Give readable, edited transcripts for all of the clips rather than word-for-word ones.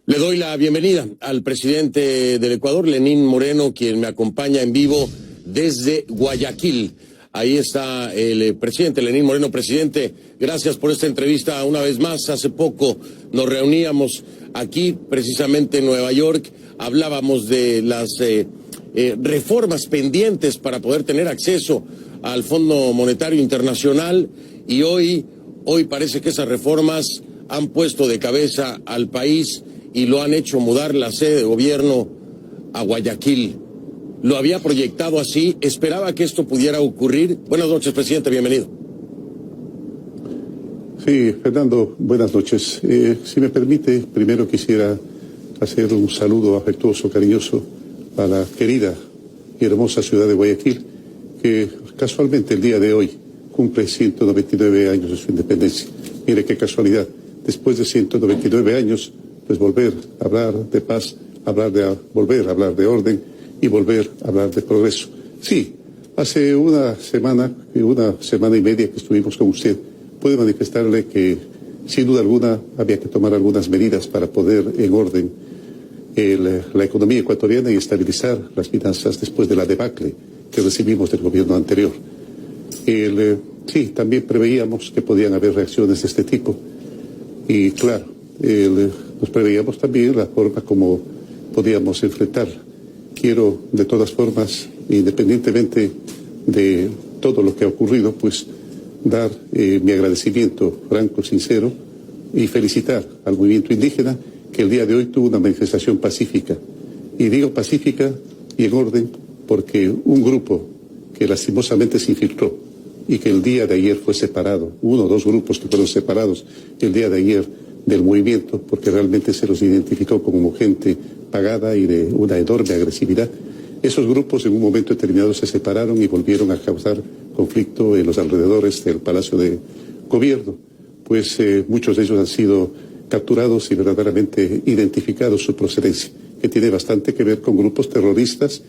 Le doy la bienvenida al presidente del Ecuador, Lenín Moreno, quien me acompaña en vivo desde Guayaquil. Ahí está el presidente Lenín Moreno. Presidente, gracias por esta entrevista una vez más. Hace poco nos reuníamos aquí, precisamente en Nueva York. Hablábamos de las reformas pendientes para poder tener acceso al Fondo Monetario Internacional y hoy parece que esas reformas han puesto de cabeza al país y lo han hecho mudar la sede de gobierno a Guayaquil. ¿Lo había proyectado así? ¿Esperaba que esto pudiera ocurrir? Buenas noches, presidente, bienvenido. Sí, Fernando, buenas noches. Si me permite, primero quisiera hacer un saludo afectuoso, cariñoso a la querida y hermosa ciudad de Guayaquil, que casualmente el día de hoy cumple 199 años de su independencia. Mire qué casualidad, después de 199 años, pues volver a hablar de paz, volver a hablar de orden y volver a hablar de progreso. Sí, hace una semana y media que estuvimos con usted, puede manifestarle que sin duda alguna había que tomar algunas medidas para poner en orden la economía ecuatoriana y estabilizar las finanzas después de la debacle que recibimos del gobierno anterior. Sí, también preveíamos que podían haber reacciones de este tipo y claro, nos preveíamos también la forma como podíamos enfrentarla. Quiero, de todas formas, independientemente de todo lo que ha ocurrido, pues dar mi agradecimiento franco, sincero y felicitar al movimiento indígena que el día de hoy tuvo una manifestación pacífica. Y digo pacífica y en orden porque un grupo que lastimosamente se infiltró y que el día de ayer fue separado, uno o dos grupos que fueron separados el día de ayer del movimiento, porque realmente se los identificó como gente pagada y de una enorme agresividad. Esos grupos en un momento determinado se separaron y volvieron a causar conflicto en los alrededores del Palacio de Gobierno. Pues muchos de ellos han sido capturados y verdaderamente identificados su procedencia, que tiene bastante que ver con grupos terroristas,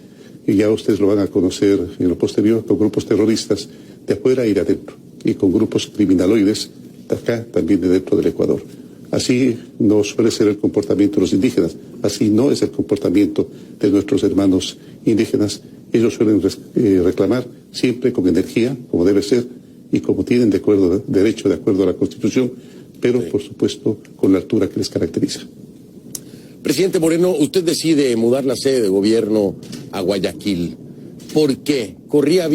y ya ustedes lo van a conocer en lo posterior, con grupos terroristas de afuera y de adentro, y con grupos criminaloides de acá, también de dentro del Ecuador. Así no suele ser el comportamiento de los indígenas, así no es el comportamiento de nuestros hermanos indígenas. Ellos suelen reclamar siempre con energía, como debe ser, y como tienen derecho de acuerdo a la Constitución, pero por supuesto con la altura que les caracteriza. Presidente Moreno, usted decide mudar la sede de gobierno a Guayaquil. ¿Por qué? ¿Corría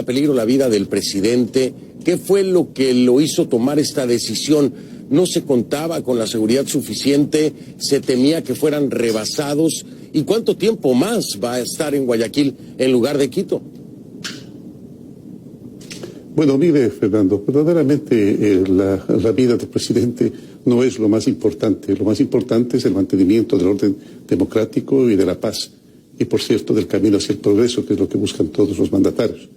peligro la vida del presidente? ¿Qué fue lo que lo hizo tomar esta decisión? ¿No se contaba con la seguridad suficiente? ¿Se temía que fueran rebasados? ¿Y cuánto tiempo más va a estar en Guayaquil en lugar de Quito? Bueno, mire, Fernando, verdaderamente la vida del presidente no es lo más importante. Lo más importante es el mantenimiento del orden democrático y de la paz. Y, por cierto, del camino hacia el progreso, que es lo que buscan todos los mandatarios.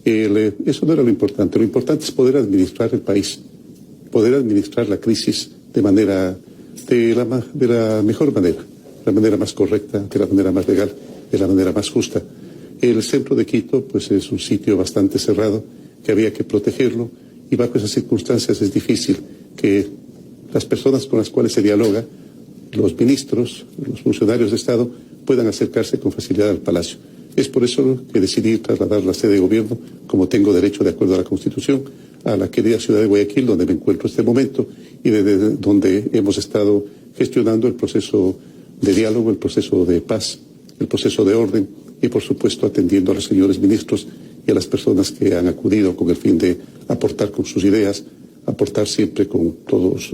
Eso no era lo importante. Lo importante es poder administrar el país, poder administrar la crisis de la mejor manera, la manera más correcta, de la manera más legal, de la manera más justa. El centro de Quito, pues, es un sitio bastante cerrado, que había que protegerlo, y bajo esas circunstancias es difícil que las personas con las cuales se dialoga, los ministros, los funcionarios de Estado, puedan acercarse con facilidad al Palacio. Es por eso que decidí trasladar la sede de gobierno, como tengo derecho de acuerdo a la Constitución, a la querida ciudad de Guayaquil, donde me encuentro en este momento, y desde donde hemos estado gestionando el proceso de diálogo, el proceso de paz, el proceso de orden, y por supuesto atendiendo a los señores ministros y a las personas que han acudido con el fin de aportar con sus ideas, aportar siempre con todos,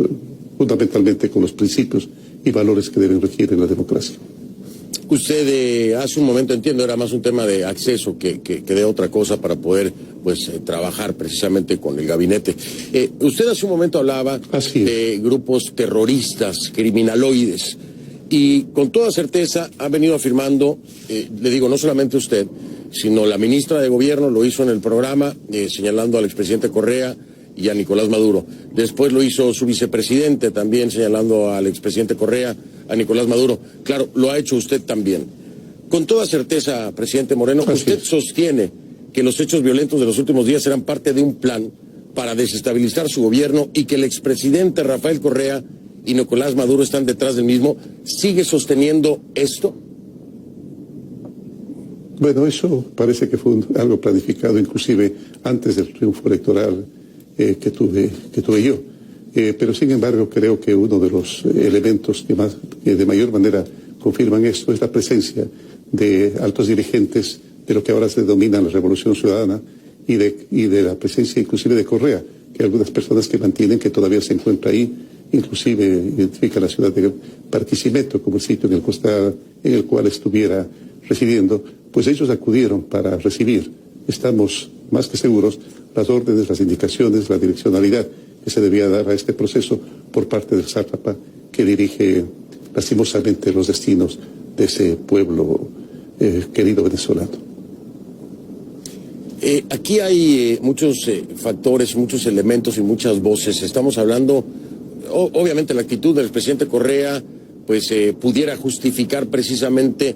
fundamentalmente con los principios y valores que deben regir en la democracia. Usted hace un momento, entiendo, era más un tema de acceso que de otra cosa para poder trabajar precisamente con el gabinete. Usted hace un momento hablaba de grupos terroristas, criminaloides, y con toda certeza ha venido afirmando, le digo, no solamente usted, sino la ministra de Gobierno lo hizo en el programa, señalando al expresidente Correa y a Nicolás Maduro. Después lo hizo su vicepresidente también, señalando al expresidente Correa, a Nicolás Maduro. Claro, lo ha hecho usted también. Con toda certeza, presidente Moreno, usted sostiene que los hechos violentos de los últimos días eran parte de un plan para desestabilizar su gobierno y que el expresidente Rafael Correa y Nicolás Maduro están detrás del mismo. ¿Sigue sosteniendo esto? Bueno, eso parece que fue algo planificado inclusive antes del triunfo electoral que tuve yo. Pero sin embargo creo que uno de los elementos que de mayor manera confirman esto es la presencia de altos dirigentes de lo que ahora se denomina la Revolución Ciudadana y de la presencia inclusive de Correa, que algunas personas que mantienen que todavía se encuentra ahí, inclusive identifica la ciudad de Barquisimeto como el sitio en el cual estuviera residiendo, pues ellos acudieron para recibir, estamos más que seguros, las órdenes, las indicaciones, la direccionalidad que se debía dar a este proceso por parte del sátrapa que dirige lastimosamente los destinos de ese pueblo querido venezolano. Aquí hay muchos factores, muchos elementos y muchas voces. Estamos hablando, obviamente la actitud del presidente Correa pues pudiera justificar precisamente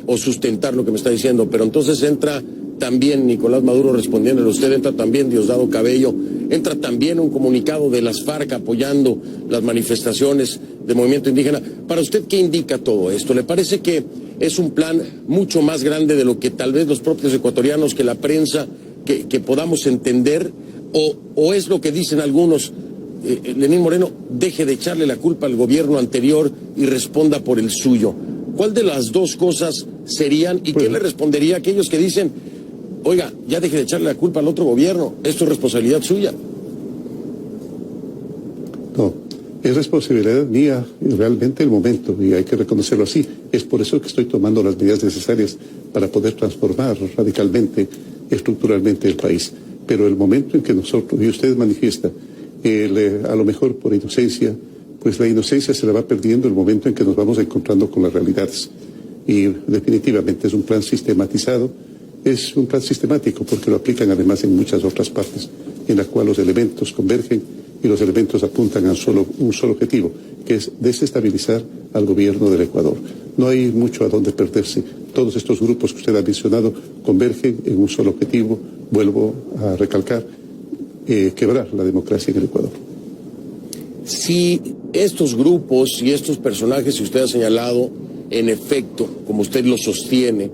o sustentar lo que me está diciendo, pero entonces entra también Nicolás Maduro respondiéndole a usted, entra también Diosdado Cabello, entra también un comunicado de las FARC apoyando las manifestaciones del movimiento indígena. Para usted, ¿qué indica todo esto? ¿Le parece que es un plan mucho más grande de lo que tal vez los propios ecuatorianos, que la prensa, que podamos entender? ¿O es lo que dicen algunos? Lenín Moreno deje de echarle la culpa al gobierno anterior y responda por el suyo. ¿Cuál de las dos cosas serían y qué le respondería a aquellos que dicen, oiga, ya deje de echarle la culpa al otro gobierno, esto es responsabilidad suya? No, es responsabilidad mía realmente el momento y hay que reconocerlo así. Es por eso que estoy tomando las medidas necesarias para poder transformar radicalmente, estructuralmente el país. Pero el momento en que nosotros, y usted manifiesta, a lo mejor por inocencia, pues la inocencia se la va perdiendo el momento en que nos vamos encontrando con las realidades. Y definitivamente es un plan sistematizado, es un plan sistemático porque lo aplican además en muchas otras partes, en la cual los elementos convergen y los elementos apuntan a un solo objetivo, que es desestabilizar al gobierno del Ecuador. No hay mucho a dónde perderse. Todos estos grupos que usted ha mencionado convergen en un solo objetivo, vuelvo a recalcar, quebrar la democracia en el Ecuador. Si estos grupos y estos personajes que usted ha señalado, en efecto, como usted lo sostiene,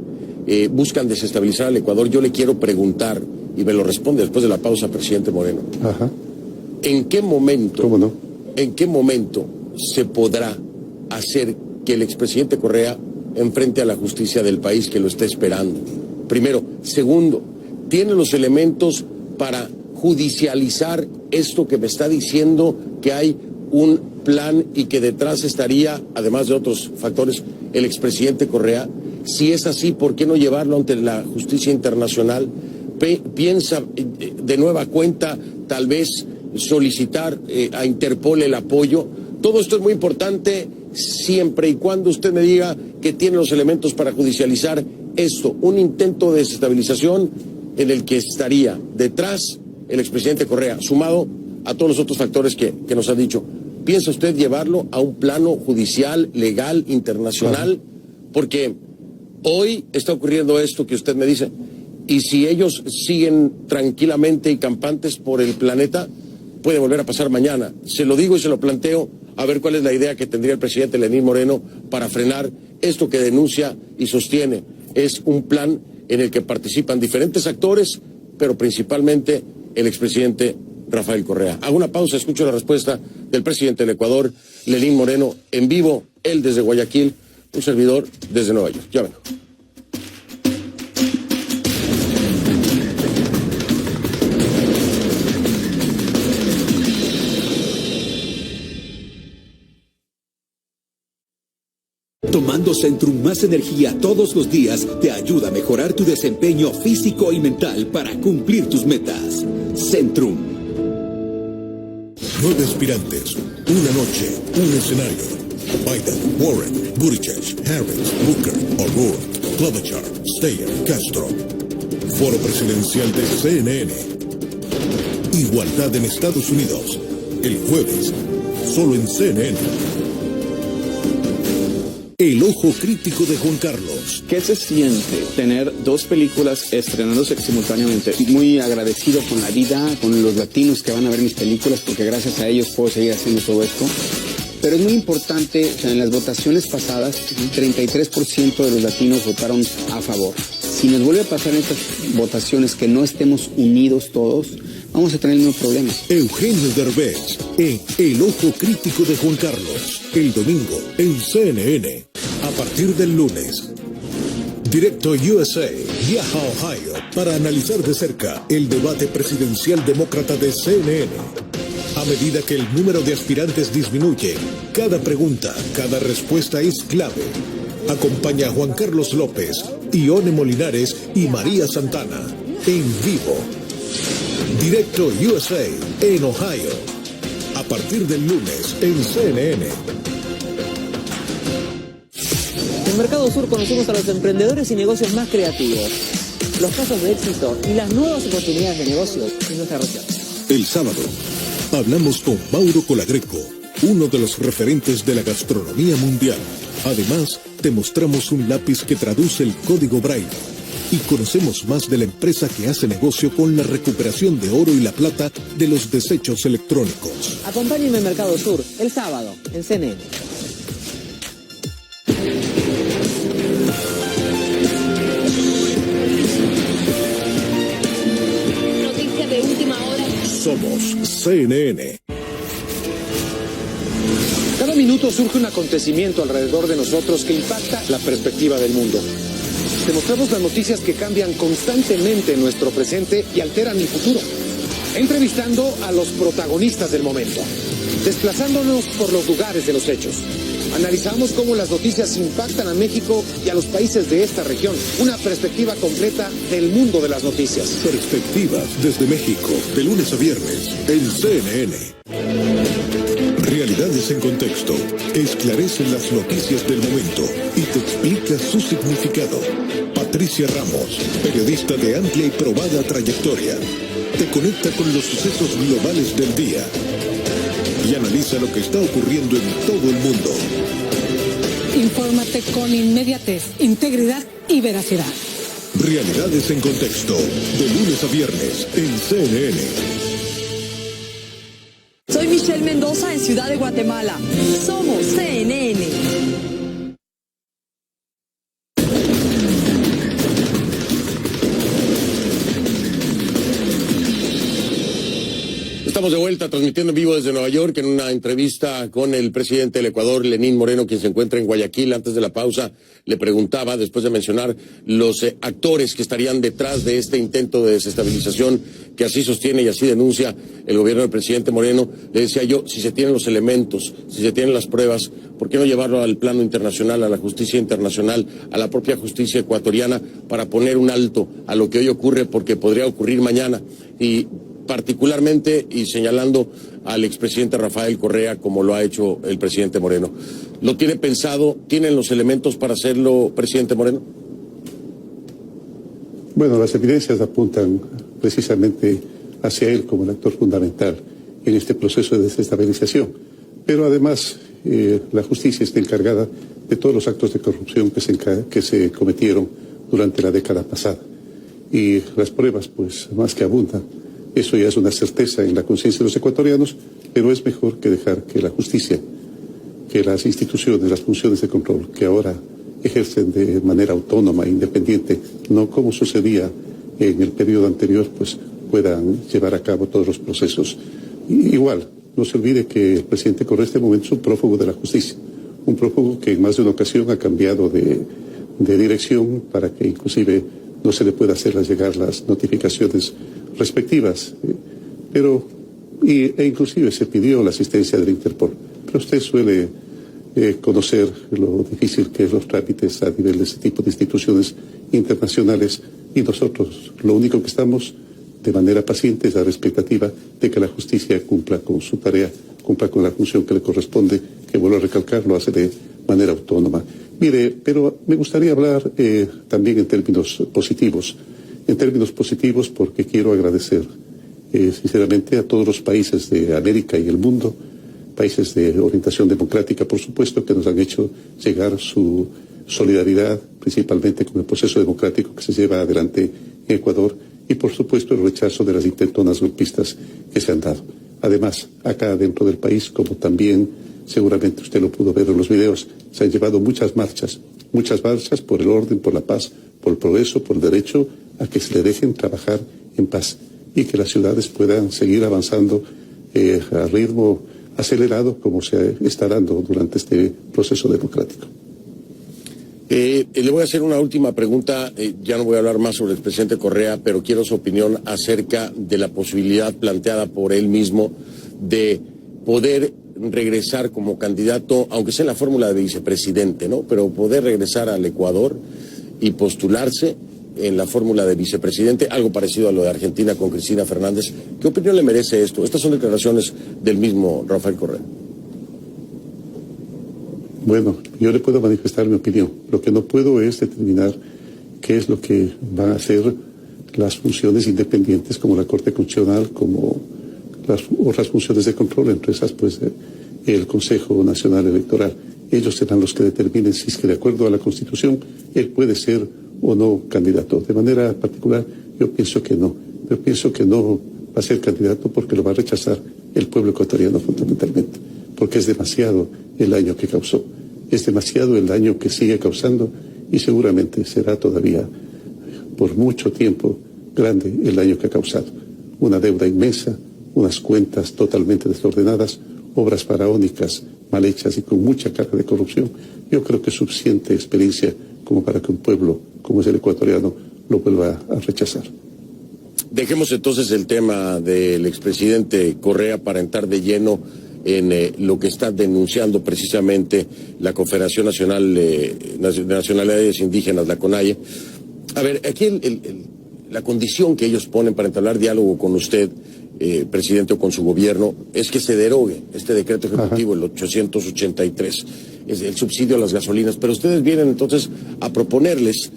buscan desestabilizar al Ecuador, yo le quiero preguntar, y me lo responde después de la pausa, presidente Moreno. Ajá. ¿En qué momento, ¿cómo no? ¿En qué momento se podrá hacer que el expresidente Correa enfrente a la justicia del país que lo está esperando? Primero. Segundo, ¿tiene los elementos para judicializar esto que me está diciendo, que hay un plan y que detrás estaría, además de otros factores, el expresidente Correa? Si es así, ¿por qué no llevarlo ante la justicia internacional? ¿Piensa de nueva cuenta tal vez solicitar a Interpol el apoyo? Todo esto es muy importante siempre y cuando usted me diga que tiene los elementos para judicializar esto, un intento de desestabilización en el que estaría detrás el expresidente Correa, sumado a todos los otros factores que nos ha dicho. ¿Piensa usted llevarlo a un plano judicial, legal, internacional? Porque hoy está ocurriendo esto que usted me dice, y si ellos siguen tranquilamente y campantes por el planeta, puede volver a pasar mañana. Se lo digo y se lo planteo, a ver cuál es la idea que tendría el presidente Lenín Moreno para frenar esto que denuncia y sostiene. Es un plan en el que participan diferentes actores, pero principalmente el expresidente Rafael Correa. Hago una pausa, escucho la respuesta del presidente del Ecuador, Lenín Moreno, en vivo, él desde Guayaquil, un servidor desde Nueva York. Ya vengo. Tomando Centrum más energía todos los días te ayuda a mejorar tu desempeño físico y mental para cumplir tus metas. Centrum. 9 aspirantes, una noche, un escenario. Biden, Warren, Buttigieg, Harris, Booker, O'Rourke, Klobuchar, Steyer, Castro. Foro presidencial de CNN. Igualdad en Estados Unidos. El jueves, solo en CNN. El ojo crítico de Juan Carlos. ¿Qué se siente tener dos películas estrenándose simultáneamente? Muy agradecido con la vida, con los latinos que van a ver mis películas, porque gracias a ellos puedo seguir haciendo todo esto. Pero es muy importante, o sea, en las votaciones pasadas, 33% de los latinos votaron a favor. Si nos vuelve a pasar en estas votaciones que no estemos unidos todos, vamos a tener el mismo problema. Eugenio Derbez en El Ojo Crítico de Juan Carlos, el domingo en CNN. A partir del lunes, Directo USA viaja a Ohio para analizar de cerca el debate presidencial demócrata de CNN. A medida que el número de aspirantes disminuye, cada pregunta, cada respuesta es clave. Acompaña a Juan Carlos López, Ione Molinares y María Santana en vivo. Directo USA en Ohio. A partir del lunes en CNN. En Mercado Sur conocemos a los emprendedores y negocios más creativos, los casos de éxito y las nuevas oportunidades de negocios en nuestra región. El sábado hablamos con Mauro Colagreco, uno de los referentes de la gastronomía mundial. Además, te mostramos un lápiz que traduce el código Braille y conocemos más de la empresa que hace negocio con la recuperación de oro y la plata de los desechos electrónicos. Acompáñenme en Mercado Sur el sábado en CNN. Noticias de última hora. Somos CNN. Cada minuto surge un acontecimiento alrededor de nosotros que impacta la perspectiva del mundo. Te mostramos las noticias que cambian constantemente nuestro presente y alteran el futuro. Entrevistando a los protagonistas del momento. Desplazándonos por los lugares de los hechos. Analizamos cómo las noticias impactan a México y a los países de esta región. Una perspectiva completa del mundo de las noticias. Perspectivas desde México, de lunes a viernes, en CNN. Realidades en contexto, que esclarecen las noticias del momento y te explica su significado. Patricia Ramos, periodista de amplia y probada trayectoria, te conecta con los sucesos globales del día y analiza lo que está ocurriendo en todo el mundo. Infórmate con inmediatez, integridad y veracidad. Realidades en contexto, de lunes a viernes, en CNN. Soy Michelle Mendoza en Ciudad de Guatemala. Somos CNN. Estamos de vuelta transmitiendo en vivo desde Nueva York en una entrevista con el presidente del Ecuador, Lenín Moreno, quien se encuentra en Guayaquil. Antes de la pausa le preguntaba, después de mencionar los actores que estarían detrás de este intento de desestabilización que así sostiene y así denuncia el gobierno del presidente Moreno, le decía yo, si se tienen los elementos, si se tienen las pruebas, ¿por qué no llevarlo al plano internacional, a la justicia internacional, a la propia justicia ecuatoriana, para poner un alto a lo que hoy ocurre, porque podría ocurrir mañana? Y particularmente, y señalando al expresidente Rafael Correa, como lo ha hecho el presidente Moreno. ¿Lo tiene pensado? ¿Tienen los elementos para hacerlo, presidente Moreno? Bueno, las evidencias apuntan precisamente hacia él como el actor fundamental en este proceso de desestabilización. Pero además, la justicia está encargada de todos los actos de corrupción que se cometieron durante la década pasada. Y las pruebas, pues, más que abundan. Eso ya es una certeza en la conciencia de los ecuatorianos, pero es mejor que dejar que la justicia, que las instituciones, las funciones de control que ahora ejercen de manera autónoma e independiente, no como sucedía en el periodo anterior, pues puedan llevar a cabo todos los procesos. Igual, no se olvide que el presidente Correa en este momento es un prófugo de la justicia, un prófugo que en más de una ocasión ha cambiado de dirección para que inclusive no se le pueda hacer llegar las notificaciones respectivas, e inclusive se pidió la asistencia del Interpol. Pero usted suele conocer lo difícil que es los trámites a nivel de ese tipo de instituciones internacionales, y nosotros lo único que estamos de manera paciente es la expectativa de que la justicia cumpla con su tarea, cumpla con la función que le corresponde, que vuelvo a recalcar, lo hace de manera autónoma. Mire, pero me gustaría hablar también en términos positivos. En términos positivos, porque quiero agradecer sinceramente a todos los países de América y el mundo, países de orientación democrática, por supuesto, que nos han hecho llegar su solidaridad, principalmente con el proceso democrático que se lleva adelante en Ecuador, y por supuesto el rechazo de las intentonas golpistas que se han dado. Además, acá dentro del país, como también seguramente usted lo pudo ver en los videos, se han llevado muchas marchas por el orden, por la paz, por el progreso, por el derecho a que se le dejen trabajar en paz y que las ciudades puedan seguir avanzando a ritmo acelerado como se está dando durante este proceso democrático. Le voy a hacer una última pregunta, ya no voy a hablar más sobre el presidente Correa, pero quiero su opinión acerca de la posibilidad planteada por él mismo de poder regresar como candidato, aunque sea en la fórmula de vicepresidente, ¿no? Pero poder regresar al Ecuador y postularse en la fórmula de vicepresidente, algo parecido a lo de Argentina con Cristina Fernández. ¿Qué opinión le merece esto? Estas son declaraciones del mismo Rafael Correa. Bueno, yo le puedo manifestar mi opinión. Lo que no puedo es determinar qué es lo que van a hacer las funciones independientes como la Corte Constitucional, como las otras funciones de control, entre esas pues el Consejo Nacional Electoral. Ellos serán los que determinen si es que de acuerdo a la Constitución él puede ser o no candidato. De manera particular, yo pienso que no. Yo pienso que no va a ser candidato porque lo va a rechazar el pueblo ecuatoriano fundamentalmente, porque es demasiado el daño que causó, es demasiado el daño que sigue causando y seguramente será todavía por mucho tiempo grande el daño que ha causado. Una deuda inmensa, unas cuentas totalmente desordenadas, obras faraónicas, mal hechas y con mucha carga de corrupción. Yo creo que es suficiente experiencia como para que un pueblo como es el ecuatoriano lo vuelva a rechazar. Dejemos entonces el tema del expresidente Correa para entrar de lleno en lo que está denunciando precisamente la Confederación Nacional de Nacionalidades Indígenas, la CONAIE. A ver, aquí la condición que ellos ponen para entablar diálogo con usted, presidente, o con su gobierno, es que se derogue este decreto ejecutivo, el 883, es el subsidio a las gasolinas. Pero ustedes vienen entonces a proponerles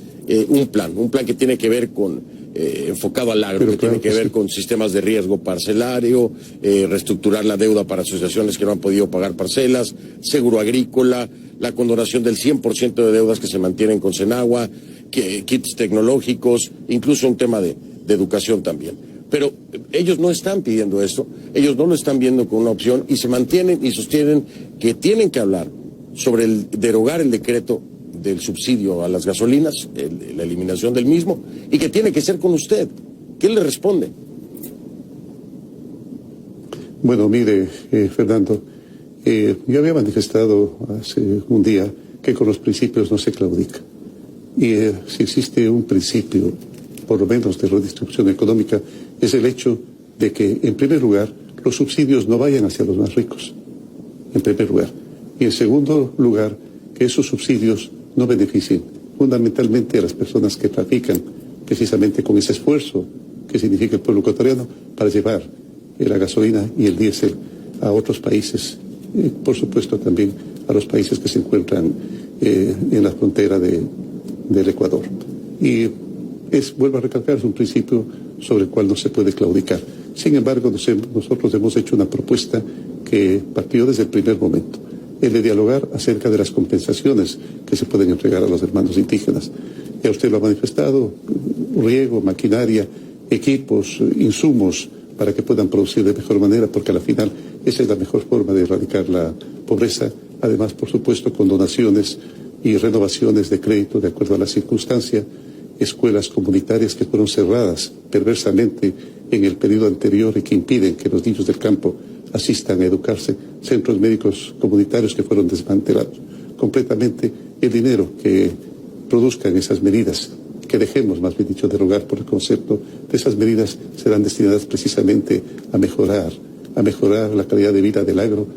un plan que tiene que ver con enfocado al agro, que tiene que ver con sistemas de riesgo parcelario, reestructurar la deuda para asociaciones que no han podido pagar parcelas, seguro agrícola, la condonación del 100% de deudas que se mantienen con Senagua, kits tecnológicos, incluso un tema de educación también. Pero ellos no están pidiendo esto, ellos no lo están viendo como una opción y se mantienen y sostienen que tienen que hablar sobre derogar el decreto del subsidio a las gasolinas, la eliminación del mismo, y que tiene que ser con usted. ¿Qué le responde? Bueno, mire, Fernando, yo había manifestado hace un día que con los principios no se claudica. Y si existe un principio, por lo menos de redistribución económica, es el hecho de que, en primer lugar, los subsidios no vayan hacia los más ricos, en primer lugar. Y en segundo lugar, que esos subsidios no beneficien fundamentalmente a las personas que trafican precisamente con ese esfuerzo que significa el pueblo ecuatoriano para llevar la gasolina y el diésel a otros países, por supuesto también a los países que se encuentran en la frontera del Ecuador. Y vuelvo a recalcar, es un principio sobre el cual no se puede claudicar. Sin embargo, nosotros hemos hecho una propuesta que partió desde el primer momento, el de dialogar acerca de las compensaciones que se pueden entregar a los hermanos indígenas. Ya usted lo ha manifestado, riego, maquinaria, equipos, insumos, para que puedan producir de mejor manera, porque al final esa es la mejor forma de erradicar la pobreza. Además, por supuesto, con donaciones y renovaciones de crédito de acuerdo a la circunstancia, escuelas comunitarias que fueron cerradas perversamente en el periodo anterior y que impiden que los niños del campo asistan a educarse, centros médicos comunitarios que fueron desmantelados completamente. El dinero que produzcan esas medidas, que dejemos, más bien dicho, derogar por el concepto de esas medidas, serán destinadas precisamente a mejorar la calidad de vida del agro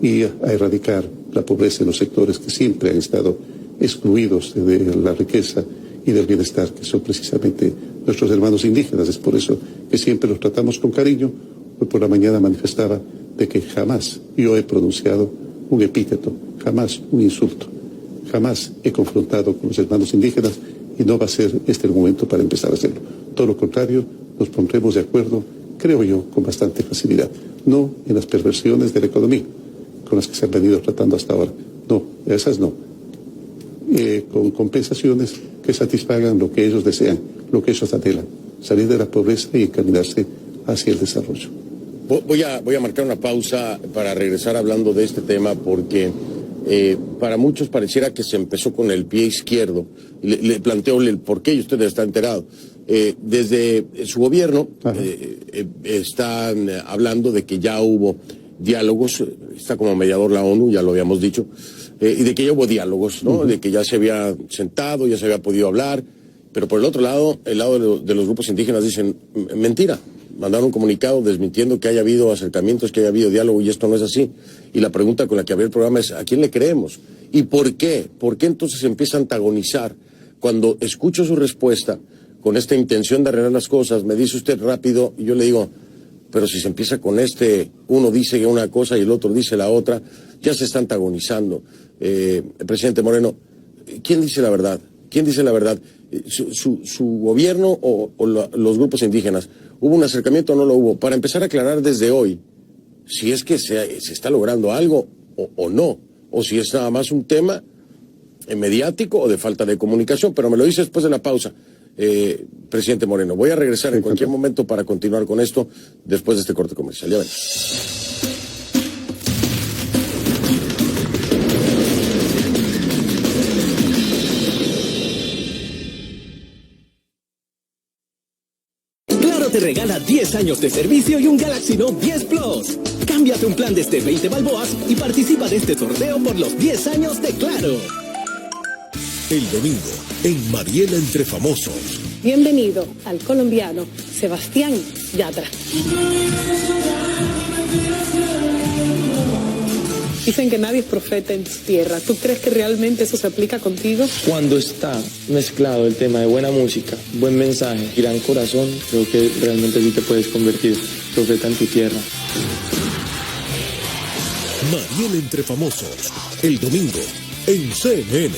y a erradicar la pobreza en los sectores que siempre han estado excluidos de la riqueza y del bienestar, que son precisamente nuestros hermanos indígenas. Es por eso que siempre los tratamos con cariño. Hoy por la mañana manifestaba de que jamás yo he pronunciado un epíteto, jamás un insulto, jamás he confrontado con los hermanos indígenas y no va a ser este el momento para empezar a hacerlo. Todo lo contrario, nos pondremos de acuerdo, creo yo, con bastante facilidad. No en las perversiones de la economía con las que se han venido tratando hasta ahora. No, esas no. Con compensaciones que satisfagan lo que ellos desean, lo que ellos anhelan, salir de la pobreza y encaminarse hacia el desarrollo. Voy a marcar una pausa para regresar hablando de este tema porque para muchos pareciera que se empezó con el pie izquierdo. Le planteo el por qué y usted está enterado. Desde su gobierno están hablando de que ya hubo diálogos, está como mediador la ONU, ya lo habíamos dicho, y de que ya hubo diálogos, ¿no? De que ya se había sentado, ya se había podido hablar, pero por el otro lado, el lado de los grupos indígenas dicen, mentira, mandaron un comunicado desmintiendo que haya habido acercamientos, que haya habido diálogo, y esto no es así. Y la pregunta con la que abrió el programa es, ¿a quién le creemos? ¿Y por qué? ¿Por qué entonces se empieza a antagonizar? Cuando escucho su respuesta, con esta intención de arreglar las cosas, me dice usted rápido, y yo le digo, pero si se empieza con uno dice una cosa y el otro dice la otra, ya se está antagonizando. Presidente Moreno, ¿quién dice la verdad? ¿Quién dice la verdad? ¿Su gobierno o los grupos indígenas? ¿Hubo un acercamiento o no lo hubo? Para empezar a aclarar desde hoy si es que se está logrando algo o no, o si es nada más un tema mediático o de falta de comunicación, pero me lo dice después de la pausa. Presidente Moreno, voy a regresar en cualquier momento para continuar con esto después de este corte comercial. Ya ven. Claro te regala 10 años de servicio y un Galaxy Note 10 Plus. Cámbiate un plan desde 20 balboas y participa de este sorteo por los 10 años de Claro. El domingo, en Mariela Entre Famosos. Bienvenido al colombiano Sebastián Yatra. Dicen que nadie es profeta en tu tierra. ¿Tú crees que realmente eso se aplica contigo? Cuando está mezclado el tema de buena música, buen mensaje, gran corazón, creo que realmente sí te puedes convertir profeta en tu tierra. Mariela Entre Famosos, el domingo, en CNN.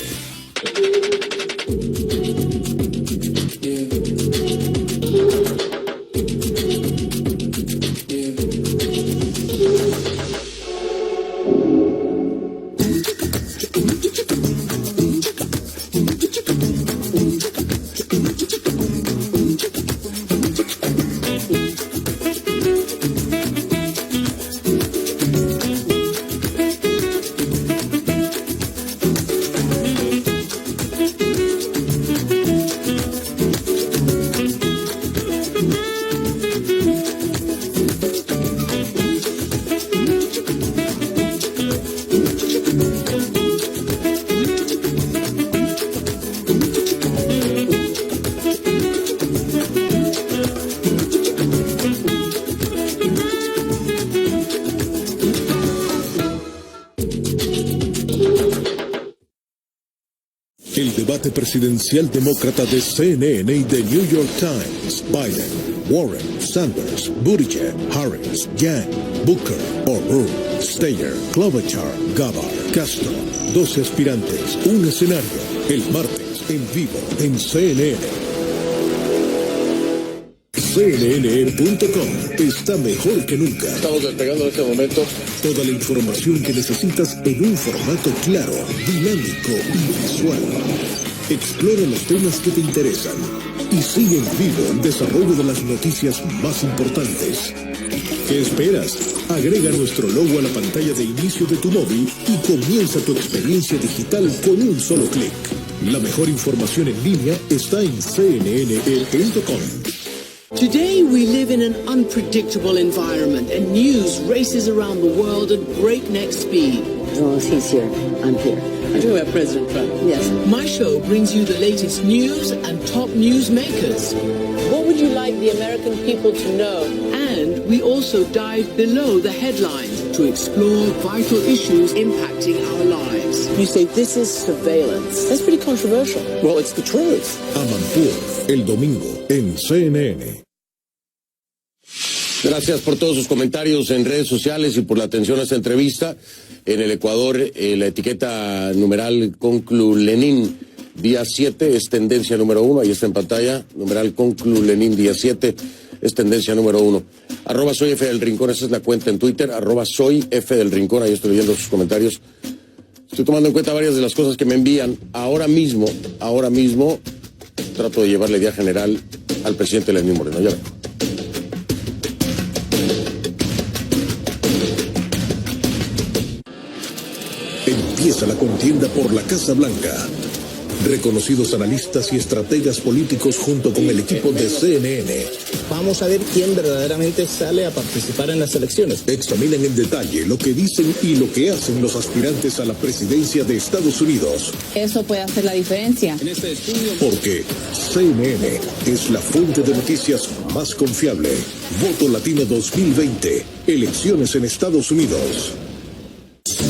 El debate presidencial demócrata de CNN y de New York Times. Biden, Warren, Sanders, Buttigieg, Harris, Yang, Booker, O'Rourke, Steyer, Klobuchar, Gabbard, Castro. 12 aspirantes, un escenario. El martes, en vivo, en CNN. CNN.com está mejor que nunca. Estamos despegando en este momento. Toda la información que necesitas en un formato claro, dinámico y visual. Explora los temas que te interesan y sigue en vivo el desarrollo de las noticias más importantes. ¿Qué esperas? Agrega nuestro logo a la pantalla de inicio de tu móvil y comienza tu experiencia digital con un solo clic. La mejor información en línea está en CNN.com. Today we live in an unpredictable environment and news races around the world at breakneck speed. As long as he's here, I'm here. I'm talking about President Trump. Yes. My show brings you the latest news and top news makers. What would you like the American people to know? And we also dive below the headlines to explore vital issues impacting our lives. You say this is surveillance. That's pretty controversial. Well, it's the truth. Amanpour, el domingo, en CNN. Gracias por todos sus comentarios en redes sociales y por la atención a esta entrevista. En el Ecuador, la etiqueta numeral Conclu Lenin día 7 es tendencia número 1. Ahí está en pantalla. Numeral Conclu Lenin día 7 es tendencia número 1. @soy F del Rincón, esa es la cuenta en Twitter. @soy F del Rincón, ahí estoy leyendo sus comentarios. Estoy tomando en cuenta varias de las cosas que me envían. Ahora mismo, trato de llevarle idea general al presidente Lenín Moreno. Ya vengo. a la contienda por la Casa Blanca. Reconocidos analistas y estrategas políticos junto con el equipo de CNN. Vamos a ver quién verdaderamente sale a participar en las elecciones. Examinen en detalle lo que dicen y lo que hacen los aspirantes a la presidencia de Estados Unidos. Eso puede hacer la diferencia. En este estudio, Porque CNN es la fuente de noticias más confiable. Voto Latino 2020. Elecciones en Estados Unidos.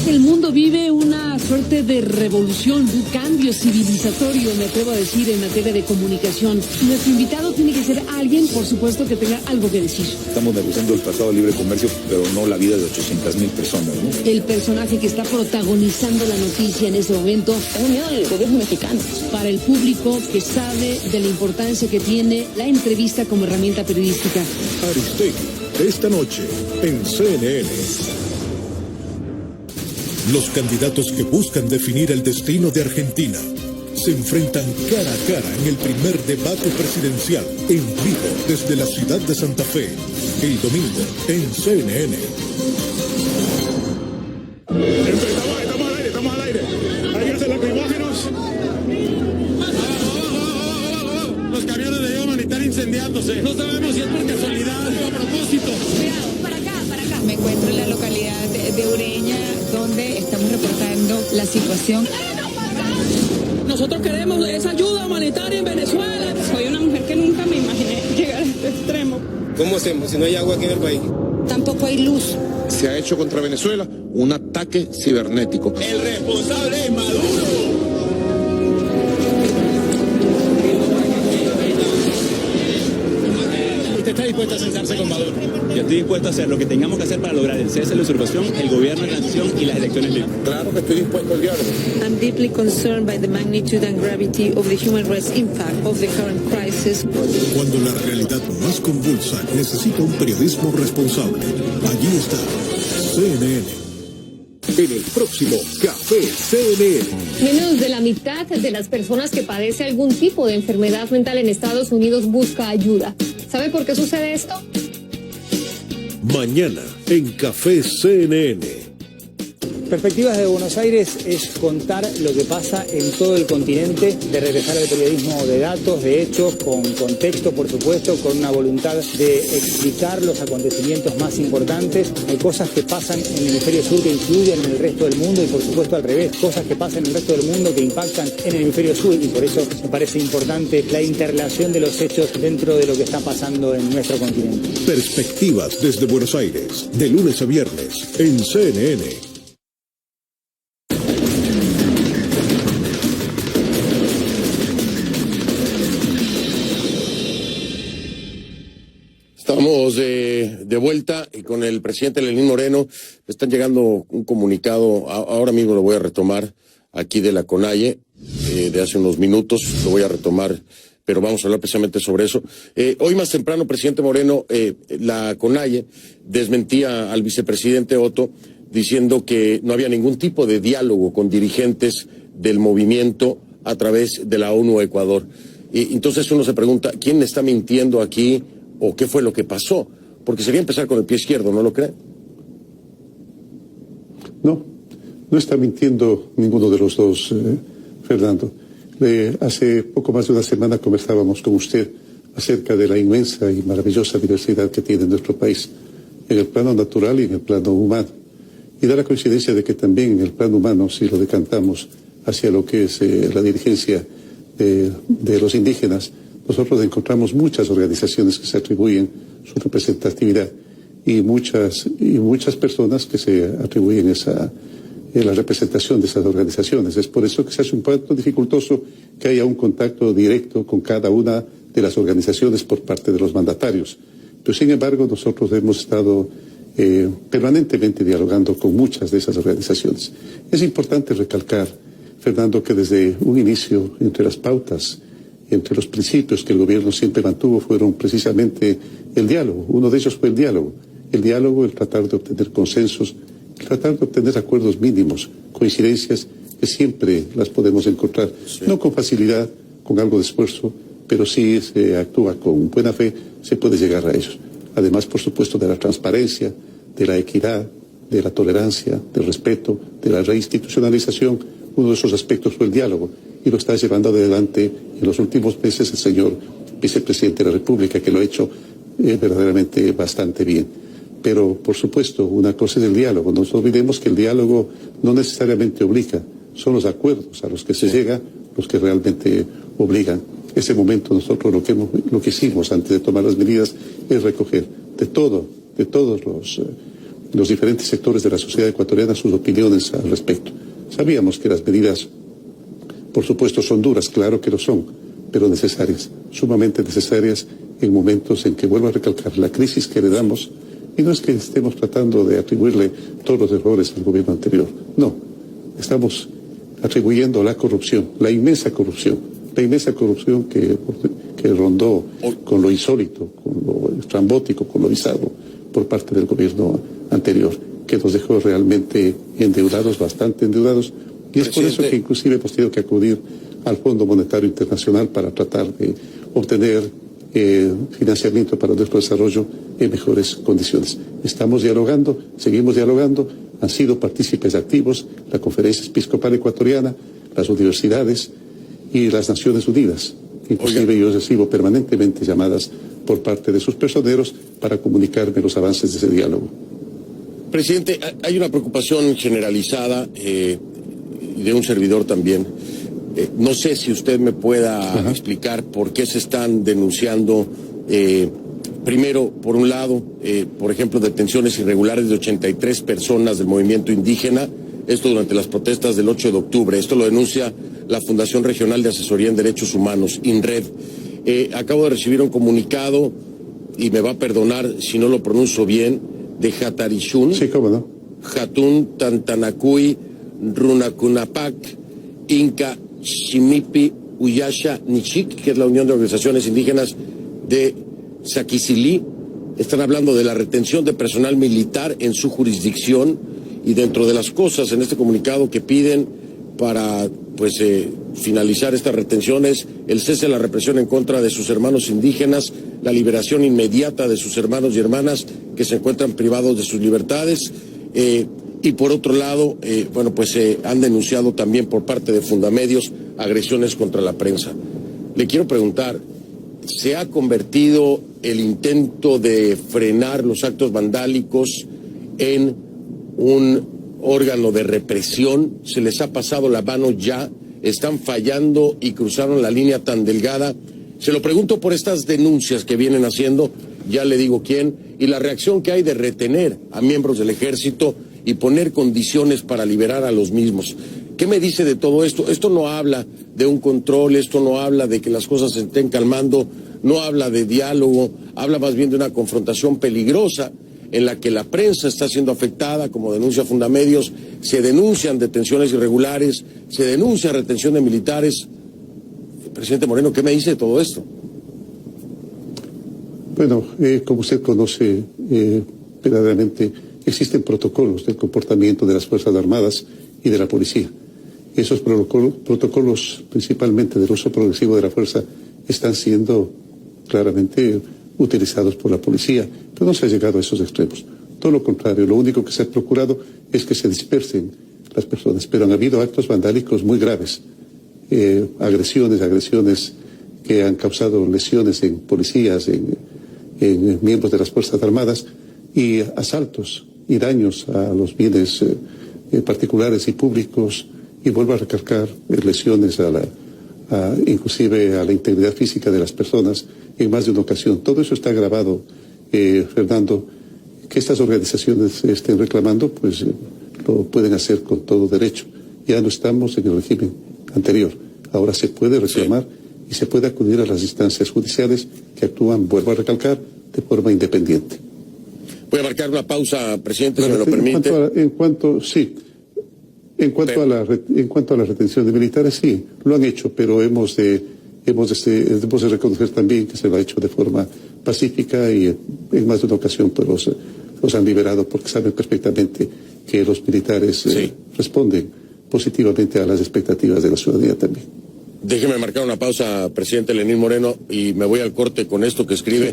El mundo vive una suerte de revolución, un cambio civilizatorio, me atrevo a decir, en materia de comunicación. Nuestro invitado tiene que ser alguien, por supuesto, que tenga algo que decir. Estamos negociando el Tratado de Libre Comercio, pero no la vida de 800,000 personas, ¿no? El personaje que está protagonizando la noticia en este momento. Tengo miedo del gobierno mexicano. Para el público que sabe de la importancia que tiene la entrevista como herramienta periodística. Aristegui, esta noche en CNN. Los candidatos que buscan definir el destino de Argentina se enfrentan cara a cara en el primer debate presidencial, en vivo desde la ciudad de Santa Fe, el domingo en CNN. Estamos al aire. Hay que hacer lacrimógenos. Los camiones de ayuda humanitaria incendiándose. No sabemos si es por casualidad o a propósito. Para acá. Me encuentro en la localidad de Ureña, donde estamos reportando la situación. Nosotros queremos esa ayuda humanitaria en Venezuela. Soy una mujer que nunca me imaginé llegar a este extremo. ¿Cómo hacemos si no hay agua aquí en el país? Tampoco hay luz. Se ha hecho contra Venezuela un ataque cibernético. El responsable es Maduro. ¿Usted está dispuesto a sentarse con Maduro? Yo estoy dispuesto a hacer lo que tengamos que hacer para lograr el cese de la usurpación, el gobierno de transición y las elecciones libres. Claro que estoy dispuesto al diálogo. I'm deeply concerned by the magnitude and gravity of the human rights impact of the current crisis. Cuando la realidad más convulsa necesita un periodismo responsable, allí está CNN. En el próximo Café CNN. Menos de la mitad de las personas que padece algún tipo de enfermedad mental en Estados Unidos busca ayuda. ¿Sabe por qué sucede esto? Mañana en Café CNN. Perspectivas de Buenos Aires es contar lo que pasa en todo el continente, de regresar al periodismo de datos, de hechos, con contexto, por supuesto, con una voluntad de explicar los acontecimientos más importantes. Hay cosas que pasan en el hemisferio sur que influyen en el resto del mundo y, por supuesto, al revés, cosas que pasan en el resto del mundo que impactan en el hemisferio sur, y por eso me parece importante la interrelación de los hechos dentro de lo que está pasando en nuestro continente. Perspectivas desde Buenos Aires, de lunes a viernes, en CNN. Estamos de vuelta y con el presidente Lenín Moreno. Están llegando un comunicado, ahora mismo lo voy a retomar, aquí de la CONAIE, de hace unos minutos, lo voy a retomar, pero vamos a hablar precisamente sobre eso. Hoy más temprano, presidente Moreno, la CONAIE desmentía al vicepresidente Otto diciendo que no había ningún tipo de diálogo con dirigentes del movimiento a través de la ONU Ecuador. Y entonces uno se pregunta, ¿quién está mintiendo aquí? ¿O qué fue lo que pasó? Porque sería empezar con el pie izquierdo, ¿no lo cree? No está mintiendo ninguno de los dos, Fernando. Hace poco más de una semana conversábamos con usted acerca de la inmensa y maravillosa diversidad que tiene nuestro país, en el plano natural y en el plano humano. Y da la coincidencia de que también en el plano humano, si lo decantamos hacia lo que es la dirigencia de los indígenas, nosotros encontramos muchas organizaciones que se atribuyen su representatividad y muchas personas que se atribuyen la representación de esas organizaciones. Es por eso que se hace un poco dificultoso que haya un contacto directo con cada una de las organizaciones por parte de los mandatarios. Pero sin embargo nosotros hemos estado permanentemente dialogando con muchas de esas organizaciones. Es importante recalcar, Fernando, que desde un inicio, entre las pautas, entre los principios que el gobierno siempre mantuvo, fueron precisamente el diálogo. Uno de ellos fue el diálogo, el tratar de obtener consensos, el tratar de obtener acuerdos mínimos, coincidencias que siempre las podemos encontrar, no con facilidad, con algo de esfuerzo, pero si se actúa con buena fe, se puede llegar a ellos. Además, por supuesto, de la transparencia, de la equidad, de la tolerancia, del respeto, de la reinstitucionalización. Uno de esos aspectos fue el diálogo, y lo está llevando adelante en los últimos meses el señor vicepresidente de la República, que lo ha hecho verdaderamente bastante bien. Pero, por supuesto, una cosa es el diálogo. No nos olvidemos que el diálogo no necesariamente obliga, son los acuerdos a los que se llega los que realmente obligan. Ese momento nosotros lo que hicimos antes de tomar las medidas es recoger de todos los diferentes sectores de la sociedad ecuatoriana sus opiniones al respecto. Sabíamos que las medidas, por supuesto, son duras, claro que lo son, pero necesarias, sumamente necesarias en momentos en que, vuelvo a recalcar, la crisis que heredamos, y no es que estemos tratando de atribuirle todos los errores al gobierno anterior, no, estamos atribuyendo la corrupción, la inmensa corrupción que rondó con lo insólito, con lo estrambótico, con lo bizarro por parte del gobierno anterior, que nos dejó realmente endeudados, bastante endeudados, y es por eso que inclusive hemos tenido que acudir al Fondo Monetario Internacional para tratar de obtener financiamiento para nuestro desarrollo en mejores condiciones. Estamos dialogando, seguimos dialogando, han sido partícipes activos la Conferencia Episcopal Ecuatoriana, las universidades y las Naciones Unidas. Inclusive yo recibo permanentemente llamadas por parte de sus personeros para comunicarme los avances de ese diálogo. Presidente, hay una preocupación generalizada de un servidor también. No sé si usted me pueda explicar por qué se están denunciando, primero, por un lado, por ejemplo, detenciones irregulares de 83 personas del movimiento indígena, esto durante las protestas del 8 de octubre. Esto lo denuncia la Fundación Regional de Asesoría en Derechos Humanos, INRED. Acabo de recibir un comunicado, y me va a perdonar si no lo pronuncio bien, de Jatarishun, sí, cómo no, Jatun Tantanacuy, Runacunapac, Inca, Ximipi, Uyasha, Nichik, que es la Unión de Organizaciones Indígenas de Saquisilí. Están hablando de la retención de personal militar en su jurisdicción, y dentro de las cosas en este comunicado que piden para finalizar estas retenciones, el cese de la represión en contra de sus hermanos indígenas, la liberación inmediata de sus hermanos y hermanas que se encuentran privados de sus libertades, y por otro lado, han denunciado también por parte de Fundamedios agresiones contra la prensa. Le quiero preguntar, ¿se ha convertido el intento de frenar los actos vandálicos en un órgano de represión? ¿Se les ha pasado la mano ya? ¿Están fallando y cruzaron la línea tan delgada? Se lo pregunto por estas denuncias que vienen haciendo, ya le digo quién, y la reacción que hay de retener a miembros del ejército y poner condiciones para liberar a los mismos. ¿Qué me dice de todo esto? Esto no habla de un control, esto no habla de que las cosas se estén calmando, no habla de diálogo, habla más bien de una confrontación peligrosa en la que la prensa está siendo afectada, como denuncia Fundamedios, se denuncian detenciones irregulares, se denuncia retención de militares. Presidente Moreno, ¿qué me dice de todo esto? Bueno, como usted conoce, verdaderamente existen protocolos del comportamiento de las Fuerzas Armadas y de la policía. Esos protocolos, principalmente del uso progresivo de la fuerza, están siendo claramente utilizados por la policía, pero no se ha llegado a esos extremos. Todo lo contrario, lo único que se ha procurado es que se dispersen las personas, pero han habido actos vandálicos muy graves, agresiones que han causado lesiones en policías, en miembros de las Fuerzas Armadas, y asaltos y daños a los bienes particulares y públicos, y vuelvo a recalcar lesiones inclusive a la integridad física de las personas en más de una ocasión. Todo eso está grabado, Fernando. Que estas organizaciones estén reclamando, pues lo pueden hacer con todo derecho. Ya no estamos en el régimen anterior. Ahora se puede reclamar y se puede acudir a las instancias judiciales que actúan, vuelvo a recalcar, de forma independiente. Voy a marcar una pausa, presidente, si me lo permite. En cuanto a la retención de militares, sí, lo han hecho, pero hemos de reconocer también que se lo ha hecho de forma pacífica, y en más de una ocasión pues los han liberado, porque saben perfectamente que los militares responden positivamente a las expectativas de la ciudadanía también. Déjeme marcar una pausa, presidente Lenín Moreno, y me voy al corte con esto que escribe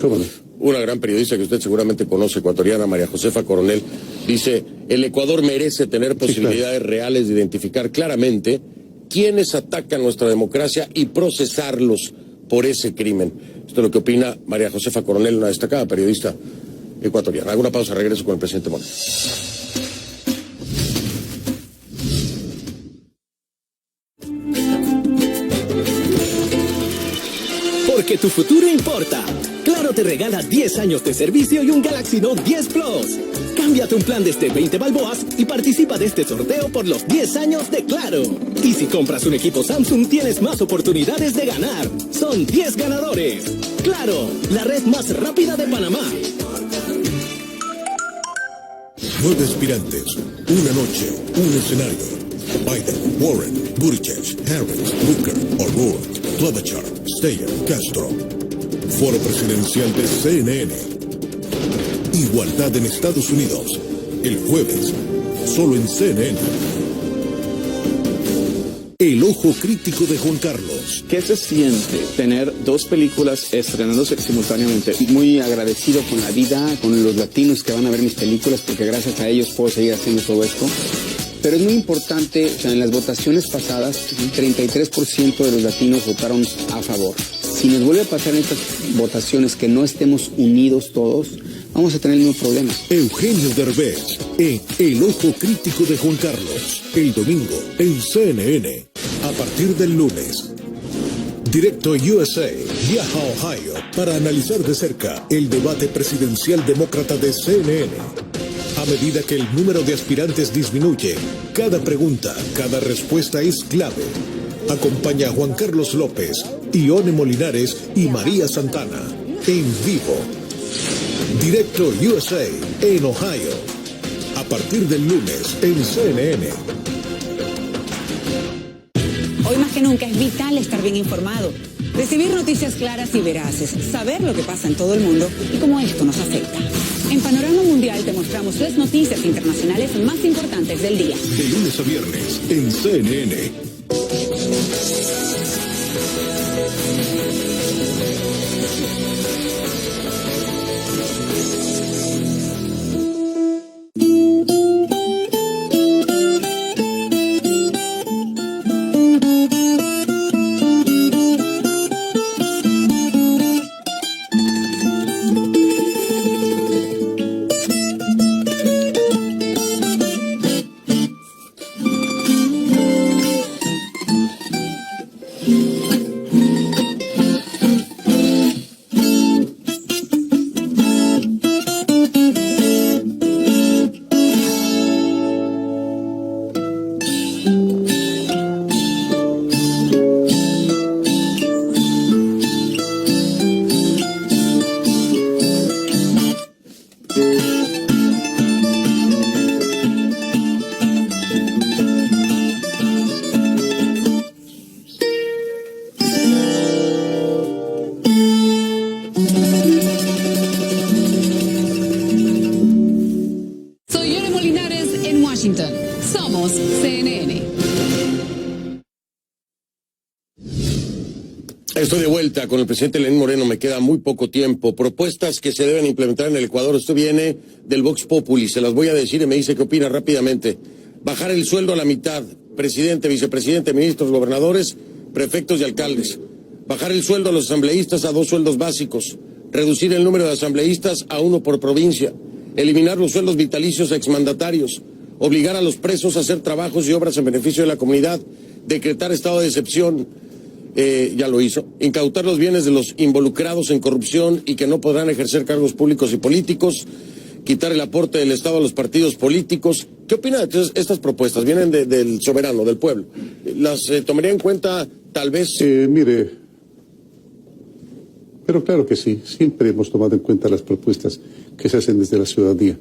una gran periodista que usted seguramente conoce, ecuatoriana, María Josefa Coronel. Dice, el Ecuador merece tener posibilidades reales de identificar claramente quiénes atacan nuestra democracia y procesarlos por ese crimen. Esto es lo que opina María Josefa Coronel, una destacada periodista ecuatoriana. Hago una pausa, regreso con el presidente Moreno. Porque tu futuro importa. Claro te regala 10 años de servicio y un Galaxy Note 10 Plus. Cámbiate un plan desde 20 balboas y participa de este sorteo por los 10 años de Claro. Y si compras un equipo Samsung tienes más oportunidades de ganar. Son 10 ganadores. Claro, la red más rápida de Panamá. 9 aspirantes, una noche, un escenario. Biden, Warren, Buttigieg, Harris, Booker, O'Rourke, Klobuchar, Steyer, Castro. Foro presidencial de CNN. Igualdad en Estados Unidos. El jueves, solo en CNN. El ojo crítico de Juan Carlos. ¿Qué se siente tener dos películas estrenándose simultáneamente? Muy agradecido con la vida, con los latinos que van a ver mis películas, porque gracias a ellos puedo seguir haciendo todo esto. Pero es muy importante, o sea, en las votaciones pasadas, 33% de los latinos votaron a favor. Si nos vuelve a pasar en estas votaciones que no estemos unidos todos, vamos a tener el mismo problema. Eugenio Derbez en El Ojo Crítico de Juan Carlos. El domingo en CNN. A partir del lunes. Directo USA viaja a Ohio para analizar de cerca el debate presidencial demócrata de CNN. A medida que el número de aspirantes disminuye, cada pregunta, cada respuesta es clave. Acompaña a Juan Carlos López, Ione Molinares y María Santana. En vivo. Directo USA en Ohio. A partir del lunes en CNN. Hoy más que nunca es vital estar bien informado. Recibir noticias claras y veraces, saber lo que pasa en todo el mundo y cómo esto nos afecta. En Panorama Mundial te mostramos las noticias internacionales más importantes del día. De lunes a viernes en CNN. Estoy de vuelta con el presidente Lenín Moreno, me queda muy poco tiempo. Propuestas que se deben implementar en el Ecuador. Esto viene del Vox Populi, se las voy a decir y me dice qué opina rápidamente. Bajar el sueldo a la mitad, presidente, vicepresidente, ministros, gobernadores, prefectos y alcaldes. Bajar el sueldo a los asambleístas a 2 sueldos básicos. Reducir el número de asambleístas a 1 por provincia. Eliminar los sueldos vitalicios a exmandatarios. Obligar a los presos a hacer trabajos y obras en beneficio de la comunidad. Decretar estado de excepción. Ya lo hizo, incautar los bienes de los involucrados en corrupción y que no podrán ejercer cargos públicos y políticos, quitar el aporte del Estado a los partidos políticos. ¿Qué opina de estas propuestas? Vienen del soberano, del pueblo. ¿Las tomaría en cuenta tal vez? Mire, pero claro que sí, siempre hemos tomado en cuenta las propuestas que se hacen desde la ciudadanía.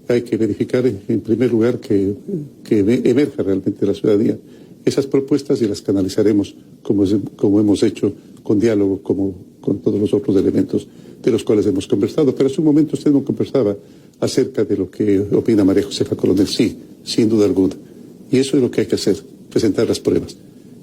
Hay que verificar en primer lugar que emerja realmente la ciudadanía esas propuestas y las canalizaremos como hemos hecho con diálogo, como con todos los otros elementos de los cuales hemos conversado. Pero hace un momento usted no conversaba acerca de lo que opina María Josefa Coronel. Sí, sin duda alguna. Y eso es lo que hay que hacer, presentar las pruebas.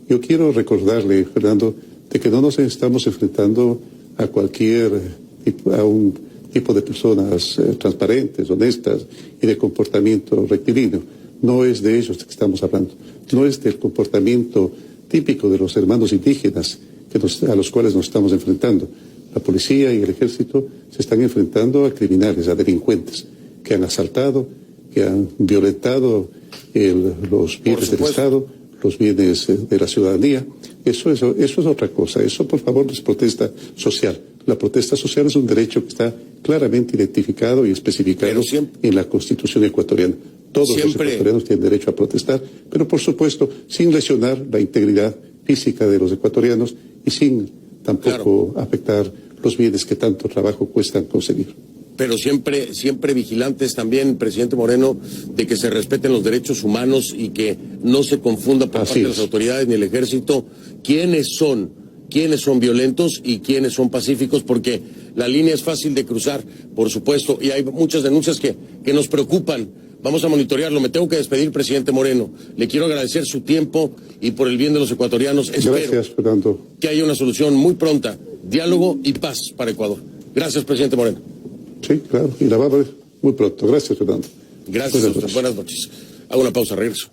Yo quiero recordarle, Fernando, de que no nos estamos enfrentando a un tipo de personas transparentes, honestas y de comportamiento rectilíneo. No es de ellos que estamos hablando. No es del comportamiento típico de los hermanos indígenas a los cuales nos estamos enfrentando. La policía y el ejército se están enfrentando a criminales, a delincuentes que han asaltado, que han violentado los bienes del Estado, los bienes de la ciudadanía. Eso es otra cosa. Eso, por favor, es protesta social. La protesta social es un derecho que está claramente identificado y especificado en la Constitución ecuatoriana. Todos los ecuatorianos tienen derecho a protestar, pero por supuesto sin lesionar la integridad física de los ecuatorianos y sin tampoco afectar los bienes que tanto trabajo cuestan conseguir. Pero siempre vigilantes también, presidente Moreno, de que se respeten los derechos humanos y que no se confunda por parte de las autoridades ni el ejército quiénes son violentos y quiénes son pacíficos, porque la línea es fácil de cruzar, por supuesto, y hay muchas denuncias que nos preocupan. Vamos a monitorearlo. Me tengo que despedir, presidente Moreno. Le quiero agradecer su tiempo y por el bien de los ecuatorianos. Gracias, Fernando. Que haya una solución muy pronta, diálogo y paz para Ecuador. Gracias, presidente Moreno. Sí, claro, y la va a ver muy pronto. Gracias, Fernando. Gracias a usted. Buenas noches. Hago una pausa, regreso.